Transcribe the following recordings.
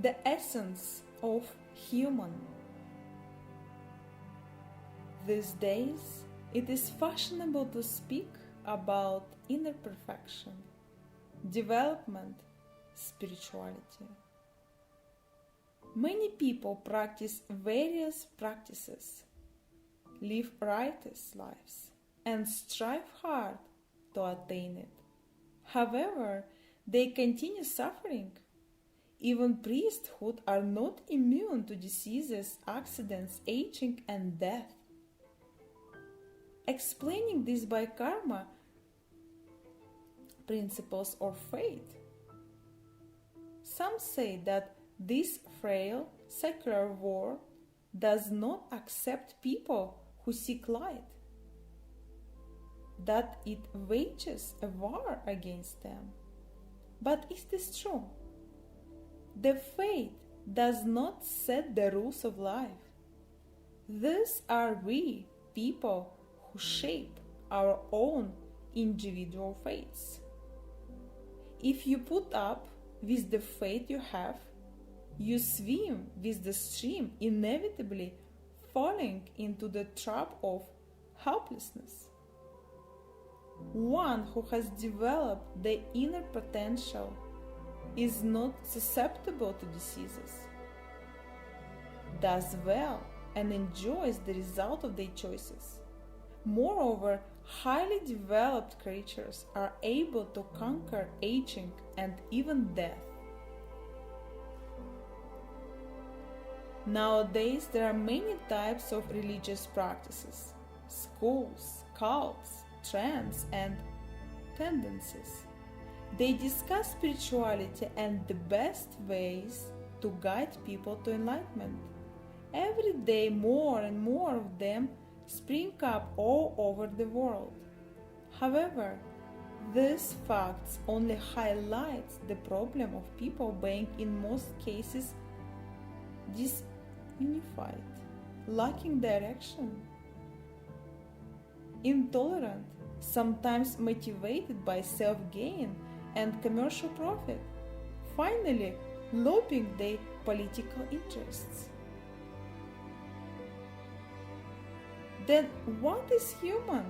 the essence of human. These days, it is fashionable to speak about inner perfection, development, spirituality. Many people practice various practices, live righteous lives, and strive hard to attain it. However, they continue suffering. Even priesthood are not immune to diseases, accidents, aging, and death. Explaining this by karma principles or fate, some say that this frail secular world does not accept people who seek light, that it wages a war against them. But is this true? The fate does not set the rules of life. These are we, people, who shape our own individual fates. If you put up with the fate you have, you swim with the stream, inevitably falling into the trap of helplessness. One who has developed the inner potential is not susceptible to diseases, does well, and enjoys the result of their choices. Moreover, highly developed creatures are able to conquer aging and even death. Nowadays, there are many types of religious practices, schools, cults, trends, and tendencies. They discuss spirituality and the best ways to guide people to enlightenment. Every day, more and more of them spring up all over the world. However, these facts only highlight the problem of people being in most cases disunified, lacking direction, intolerant, sometimes motivated by self-gain and commercial profit, finally lobbying their political interests. Then what is human,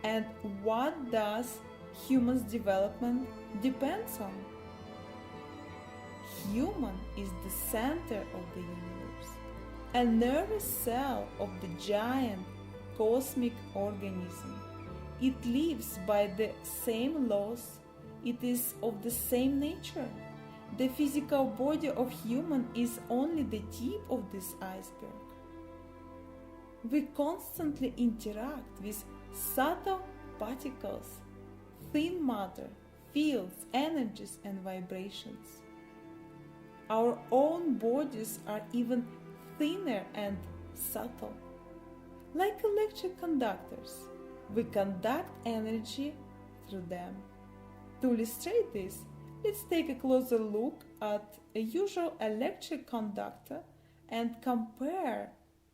and what does human's development depends on? Human is the center of the universe, a nervous cell of the giant cosmic organism. It lives by the same laws, it is of the same nature. The physical body of human is only the tip of this iceberg. We constantly interact with subtle particles, thin matter, fields, energies, and vibrations. Our own bodies are even thinner and subtle. Like electric conductors, we conduct energy through them. To illustrate this, let's take a closer look at a usual electric conductor and compare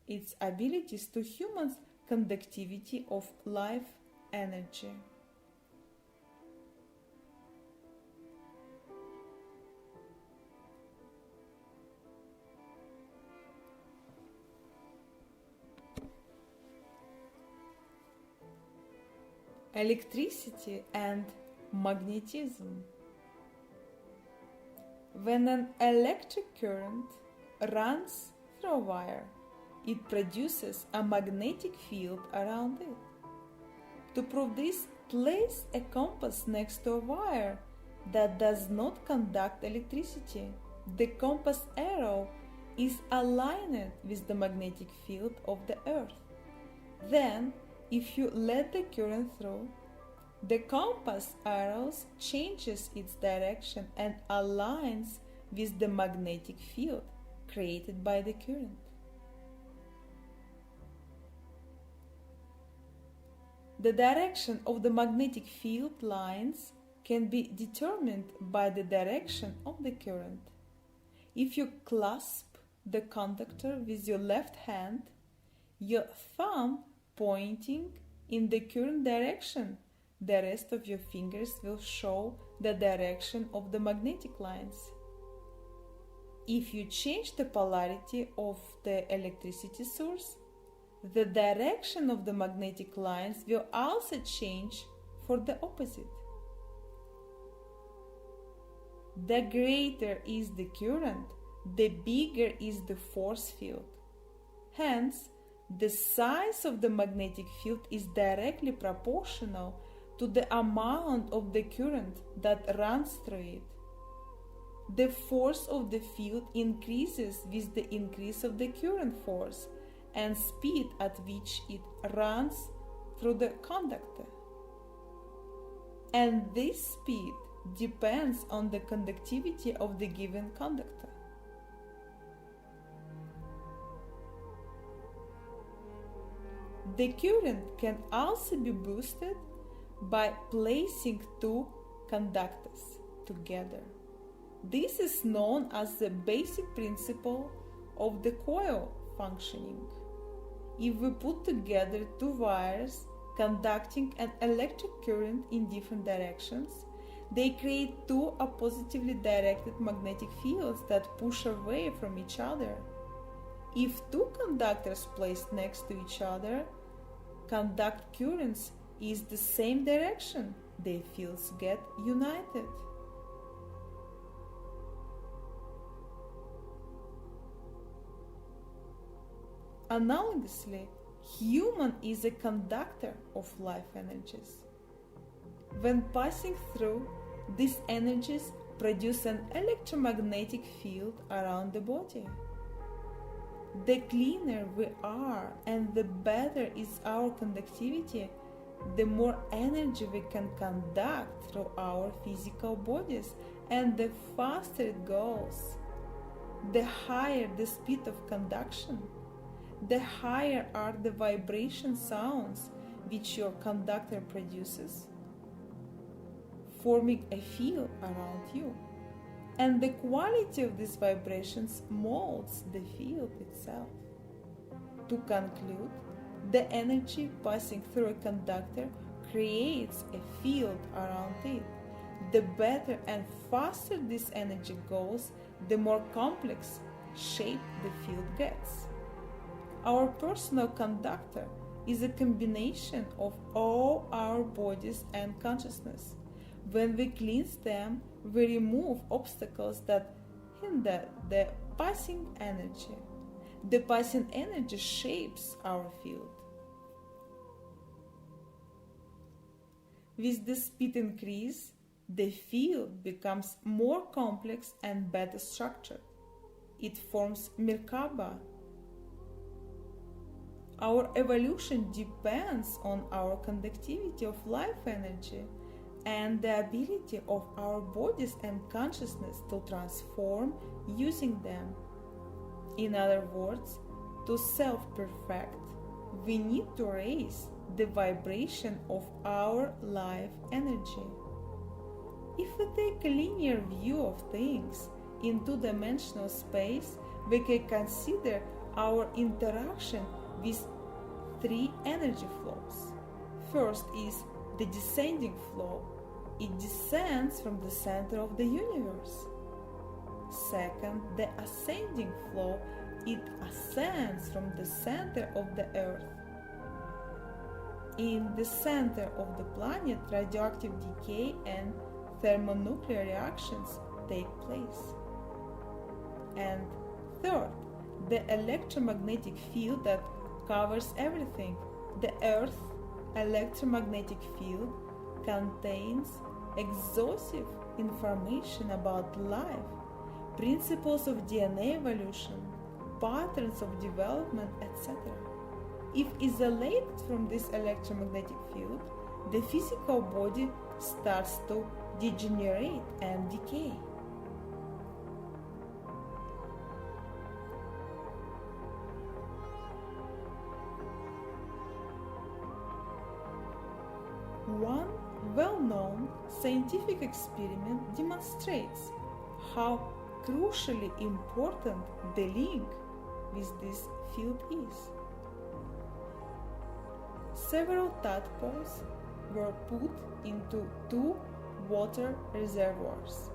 its abilities to humans' conductivity of life energy. Electricity and magnetism. When an electric current runs through a wire, it produces a magnetic field around it. To prove this, place a compass next to a wire that does not conduct electricity. The compass arrow is aligned with the magnetic field of the earth. Then, if you let the current through, the compass arrow changes its direction and aligns with the magnetic field created by the current. The direction of the magnetic field lines can be determined by the direction of the current. If you clasp the conductor with your left hand, your thumb pointing in the current direction, the rest of your fingers will show the direction of the magnetic lines. If you change the polarity of the electricity source, the direction of the magnetic lines will also change for the opposite. The greater is the current, the bigger is the force field. Hence, the size of the magnetic field is directly proportional to the amount of the current that runs through it. The force of the field increases with the increase of the current force and speed at which it runs through the conductor. And this speed depends on the conductivity of the given conductor. The current can also be boosted by placing two conductors together. This is known as the basic principle of the coil functioning. If we put together two wires conducting an electric current in different directions, they create two oppositively directed magnetic fields that push away from each other. If two conductors placed next to each other conduct currents in the same direction, their fields get united. Analogously, human is a conductor of life energies. When passing through, these energies produce an electromagnetic field around the body. The cleaner we are and the better is our conductivity, the more energy we can conduct through our physical bodies and the faster it goes. The higher the speed of conduction, the higher are the vibration sounds which your conductor produces, forming a field around you. And the quality of these vibrations molds the field itself. To conclude, the energy passing through a conductor creates a field around it. The better and faster this energy goes, the more complex shape the field gets. Our personal conductor is a combination of all our bodies and consciousness. When we cleanse them, we remove obstacles that hinder the passing energy. The passing energy shapes our field. With the speed increase, the field becomes more complex and better structured. It forms Merkaba. Our evolution depends on our conductivity of life energy and the ability of our bodies and consciousness to transform using them. In other words, to self-perfect, we need to raise the vibration of our life energy. If we take a linear view of things in two-dimensional space, we can consider our interaction with three energy flows. First is the descending flow. It descends from the center of the universe. Second, the ascending flow. It ascends from the center of the earth. In the center of the planet, radioactive decay and thermonuclear reactions take place. And third, the electromagnetic field that covers everything. The Earth's electromagnetic field contains exhaustive information about life, principles of DNA evolution, patterns of development, etc. If isolated from this electromagnetic field, the physical body starts to degenerate and decay. One well-known scientific experiment demonstrates how crucially important the link with this field is. Several tadpoles were put into two water reservoirs.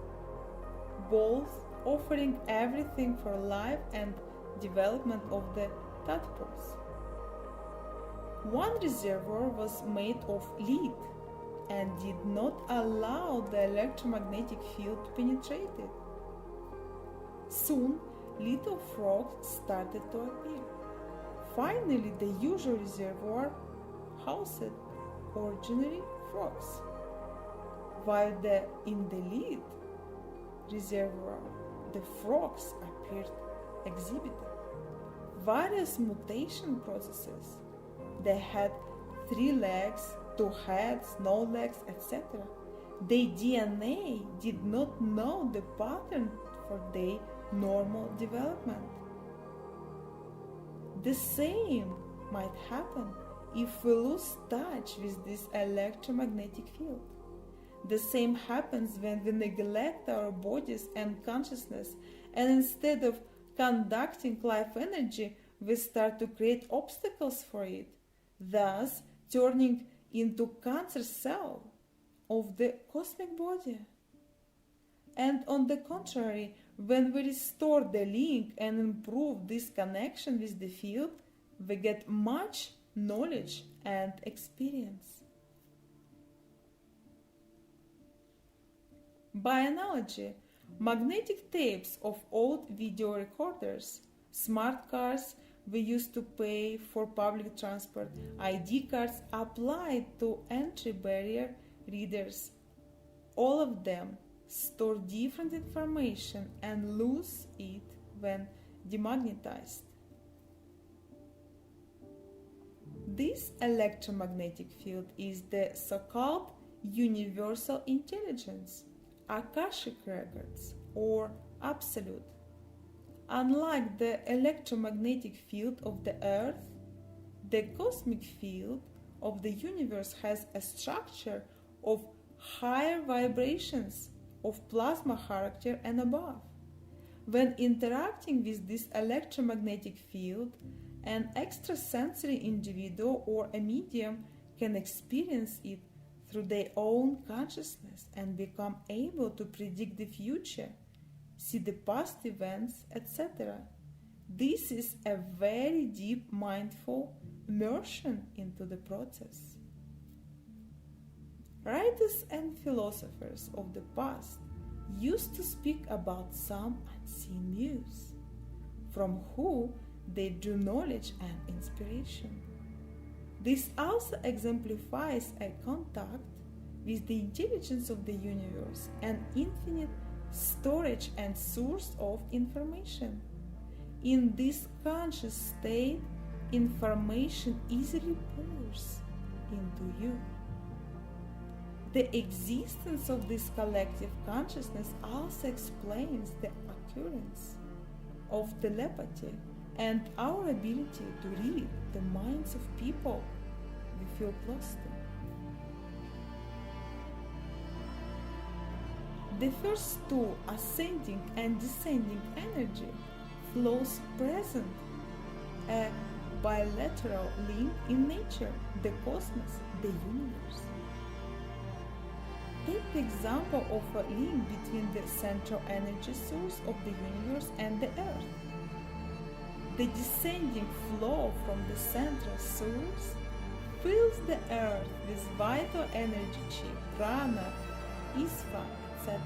Both offering everything for life and development of the tadpoles. One reservoir was made of lead and did not allow the electromagnetic field to penetrate it. Soon, little frogs started to appear. Finally, the usual reservoir housed ordinary frogs, while in the lead reservoir the frogs appeared exhibited various mutation processes. They had 3 legs, 2 heads, no legs, etc. Their DNA did not know the pattern for their normal development. The same might happen if we lose touch with this electromagnetic field. The same happens when we neglect our bodies and consciousness, and instead of conducting life energy, we start to create obstacles for it, thus turning into cancer cell of the cosmic body. And on the contrary, when we restore the link and improve this connection with the field, we get much knowledge and experience. By analogy, magnetic tapes of old video recorders, smart cards we used to pay for public transport, ID cards applied to entry barrier readers, all of them store different information and lose it when demagnetized. This electromagnetic field is the so-called universal intelligence, Akashic records, or absolute. Unlike the electromagnetic field of the Earth, the cosmic field of the universe has a structure of higher vibrations of plasma character and above. When interacting with this electromagnetic field, an extrasensory individual or a medium can experience it through their own consciousness and become able to predict the future, see the past events, etc. This is a very deep mindful immersion into the process. Writers and philosophers of the past used to speak about some unseen muse, from whom they drew knowledge and inspiration. This also exemplifies a contact with the intelligence of the universe, an infinite storage and source of information. In this conscious state, information easily pours into you. The existence of this collective consciousness also explains the occurrence of telepathy and our ability to read the minds of people we feel close to. The first two, ascending and descending energy, flows present, a bilateral link in nature, the cosmos, the universe. Take the example of a link between the central energy source of the universe and the Earth. The descending flow from the central source fills the Earth with vital energy chi, prana, isva, etc.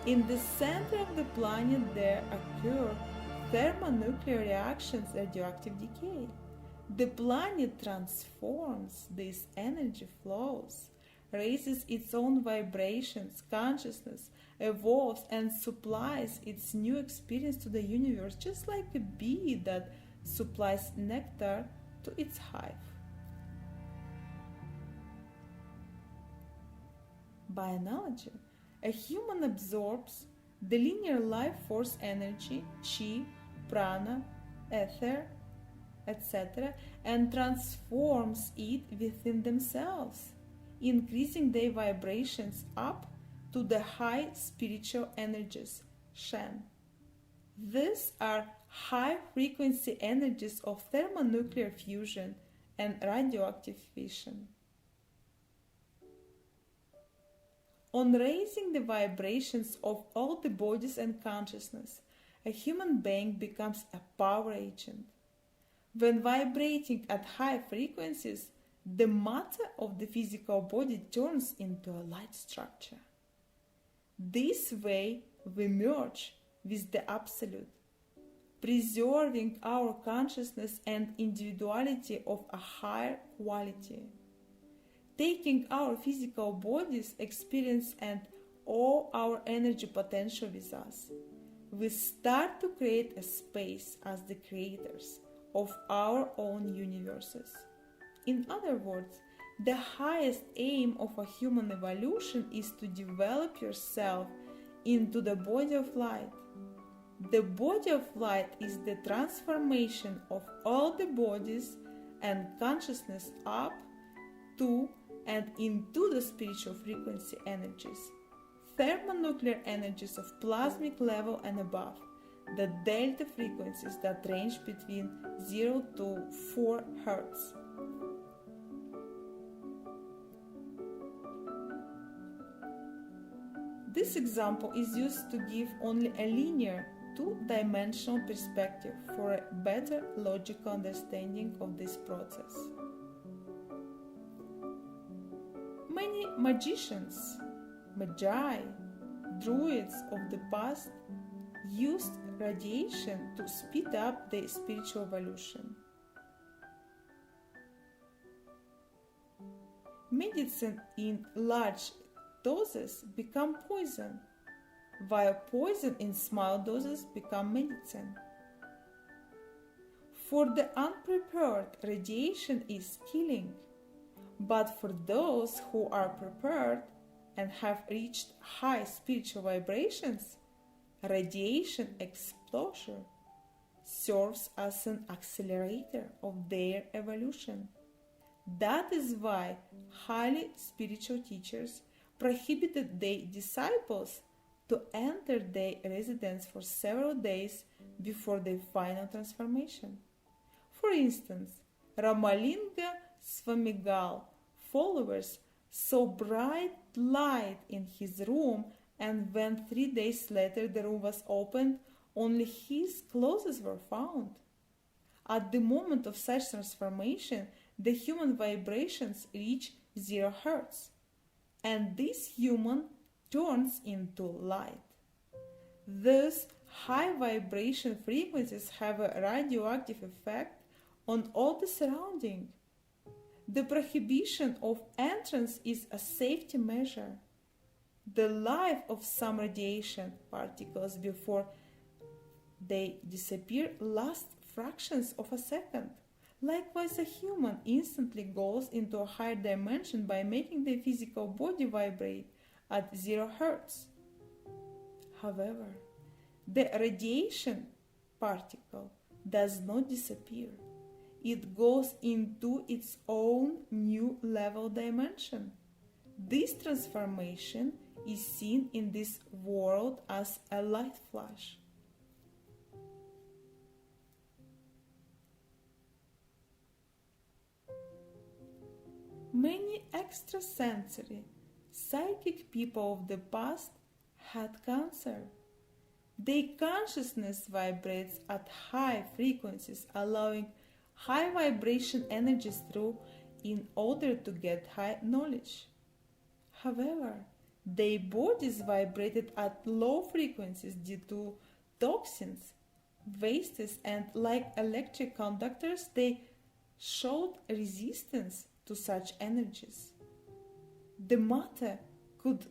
In the center of the planet there occur thermonuclear reactions, radioactive decay. The planet transforms these energy flows, raises its own vibrations, consciousness, evolves and supplies its new experience to the universe, just like a bee that supplies nectar to its hive. By analogy, a human absorbs the linear life force energy, chi, prana, ether, etc., and transforms it within themselves, increasing their vibrations up to the high spiritual energies, Shen. These are high-frequency energies of thermonuclear fusion and radioactive fission. On raising the vibrations of all the bodies and consciousness, a human being becomes a power agent. When vibrating at high frequencies, the matter of the physical body turns into a light structure. This way we merge with the Absolute, preserving our consciousness and individuality of a higher quality. Taking our physical bodies, experience, and all our energy potential with us, we start to create a space as the creators of our own universes. In other words, the highest aim of a human evolution is to develop yourself into the body of light. The body of light is the transformation of all the bodies and consciousness up to and into the spiritual frequency energies, thermonuclear energies of plasmic level and above, the delta frequencies that range between 0 to 4 Hz. This example is used to give only a linear, two-dimensional perspective for a better logical understanding of this process. Many magicians, magi, druids of the past used radiation to speed up their spiritual evolution. Medicine in large doses become poison, while poison in small doses become medicine. For the unprepared, radiation is killing, but for those who are prepared and have reached high spiritual vibrations, radiation exposure serves as an accelerator of their evolution. That is why highly spiritual teachers prohibited their disciples to enter their residence for several days before their final transformation. For instance, Ramalinga Swamigal followers saw bright light in his room, and when 3 days later the room was opened, only his clothes were found. At the moment of such transformation, the human vibrations reach 0 Hz, and this human turns into light. Thus, high vibration frequencies have a radioactive effect on all the surrounding. The prohibition of entrance is a safety measure. The life of some radiation particles before they disappear lasts fractions of a second. Likewise, a human instantly goes into a higher dimension by making the physical body vibrate at 0 Hz. However, the radiation particle does not disappear. It goes into its own new level dimension. This transformation is seen in this world as a light flash. Many extrasensory, psychic people of the past had cancer. Their consciousness vibrates at high frequencies, allowing high vibration energies through in order to get high knowledge. However, their bodies vibrated at low frequencies due to toxins, wastes, and like electric conductors, they showed resistance to such energies. The matter could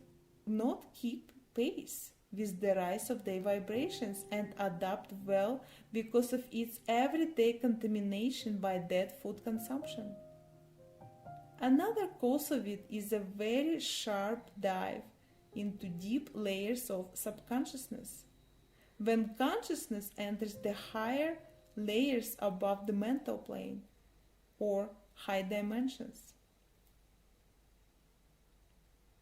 not keep pace with the rise of their vibrations and adapt well because of its everyday contamination by dead food consumption. Another cause of it is a very sharp dive into deep layers of subconsciousness. When consciousness enters the higher layers above the mental plane or high dimensions,